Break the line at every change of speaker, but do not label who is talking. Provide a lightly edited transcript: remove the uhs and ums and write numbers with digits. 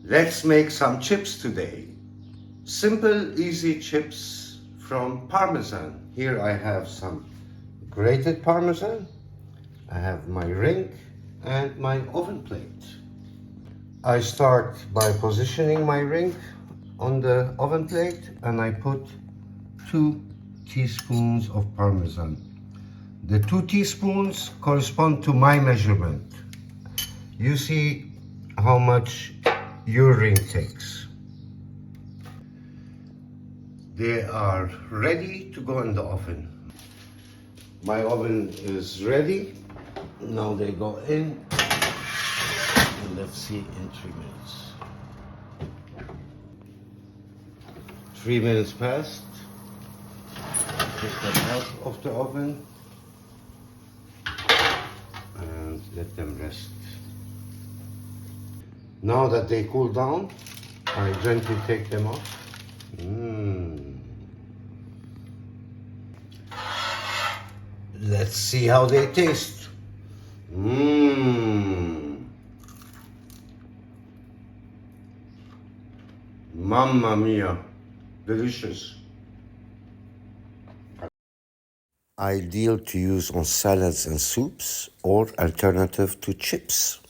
Let's make some chips today. Simple, easy chips from Parmesan. Here I have some grated Parmesan. I have my ring and my oven plate. I start by positioning my ring on the oven plate and I put 2 teaspoons of Parmesan. The 2 teaspoons correspond to my measurement. You see how much your ring takes. They are ready to go in the oven. My oven is ready. Now they go in. And let's see in 3 minutes. 3 minutes passed. Take them out of the oven and let them rest. Now that they cool down, I gently take them off. Let's see how they taste. Mamma mia, delicious. Ideal to use on salads and soups or alternative to chips.